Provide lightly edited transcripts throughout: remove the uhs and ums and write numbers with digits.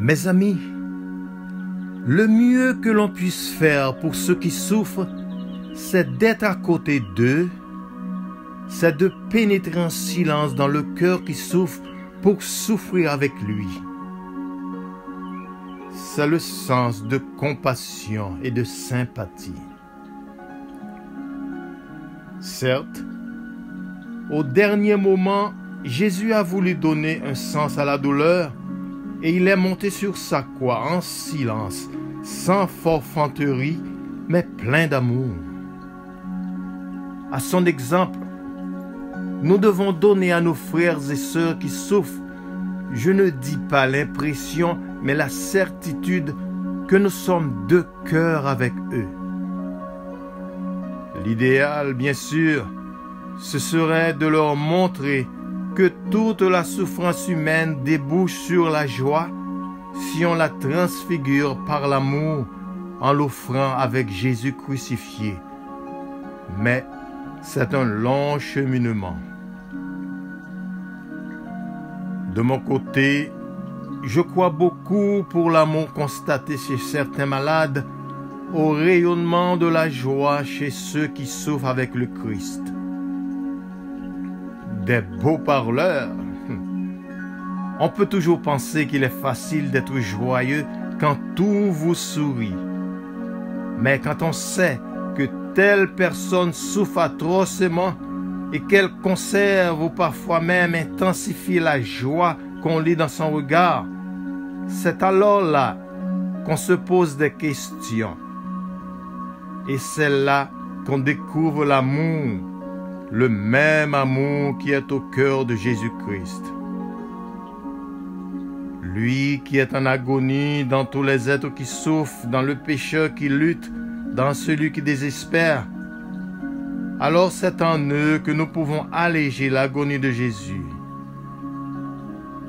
Mes amis, le mieux que l'on puisse faire pour ceux qui souffrent, c'est d'être à côté d'eux, c'est de pénétrer en silence dans le cœur qui souffre pour souffrir avec lui. C'est le sens de compassion et de sympathie. Certes, au dernier moment, Jésus a voulu donner un sens à la douleur et il est monté sur sa croix en silence, sans forfanterie, mais plein d'amour. À son exemple, nous devons donner à nos frères et sœurs qui souffrent, je ne dis pas l'impression, mais la certitude que nous sommes de cœur avec eux. L'idéal, bien sûr, ce serait de leur montrer que toute la souffrance humaine débouche sur la joie si on la transfigure par l'amour en l'offrant avec Jésus crucifié. Mais c'est un long cheminement. De mon côté, je crois beaucoup pour l'amour constaté chez certains malades, au rayonnement de la joie chez ceux qui souffrent avec le Christ. Des beaux parleurs. On peut toujours penser qu'il est facile d'être joyeux quand tout vous sourit. Mais quand on sait que telle personne souffre atrocement et qu'elle conserve ou parfois même intensifie la joie qu'on lit dans son regard, c'est alors là qu'on se pose des questions. Et c'est là qu'on découvre l'amour, le même amour qui est au cœur de Jésus-Christ. Lui qui est en agonie dans tous les êtres qui souffrent, dans le pécheur qui lutte, dans celui qui désespère. Alors c'est en eux que nous pouvons alléger l'agonie de Jésus.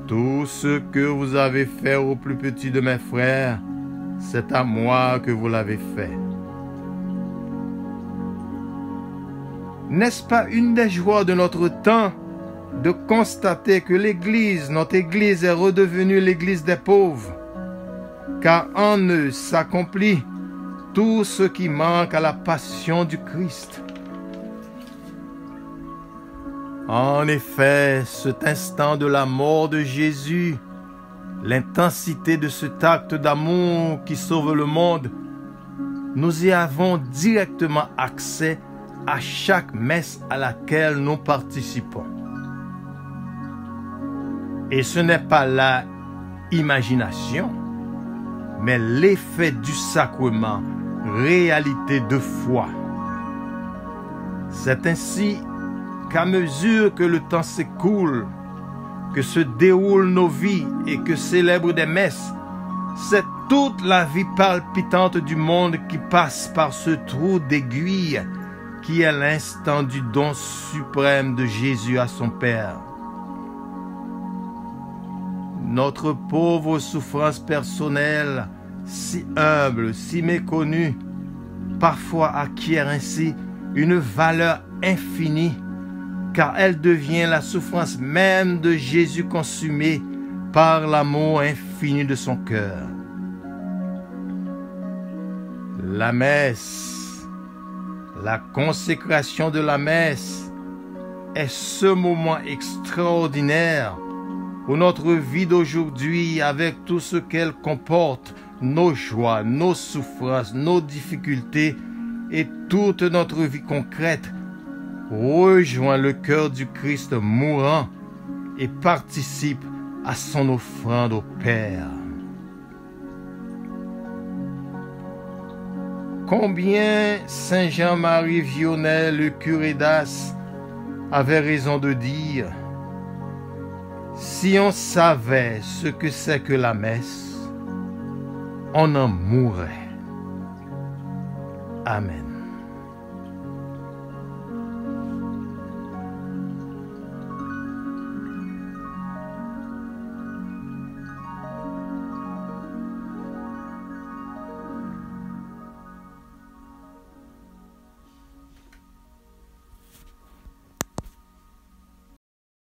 Tout ce que vous avez fait au plus petit de mes frères, c'est à moi que vous l'avez fait. N'est-ce pas une des joies de notre temps de constater que l'Église, notre Église est redevenue l'Église des pauvres, car en eux s'accomplit tout ce qui manque à la passion du Christ. En effet, cet instant de la mort de Jésus, l'intensité de cet acte d'amour qui sauve le monde, nous y avons directement accès à chaque messe à laquelle nous participons. Et ce n'est pas la imagination, mais l'effet du sacrement, réalité de foi. C'est ainsi qu'à mesure que le temps s'écoule, que se déroulent nos vies et que célèbrent des messes, c'est toute la vie palpitante du monde qui passe par ce trou d'aiguille qui est l'instant du don suprême de Jésus à son Père. Notre pauvre souffrance personnelle, si humble, si méconnue, parfois acquiert ainsi une valeur infinie, car elle devient la souffrance même de Jésus consumé par l'amour infini de son cœur. La messe, la consécration de la messe est ce moment extraordinaire où notre vie d'aujourd'hui, avec tout ce qu'elle comporte, nos joies, nos souffrances, nos difficultés et toute notre vie concrète, rejoint le cœur du Christ mourant et participe à son offrande au Père. Combien Saint Jean-Marie Vianney, le curé d'As, avait raison de dire: si on savait ce que c'est que la messe, on en mourrait. Amen.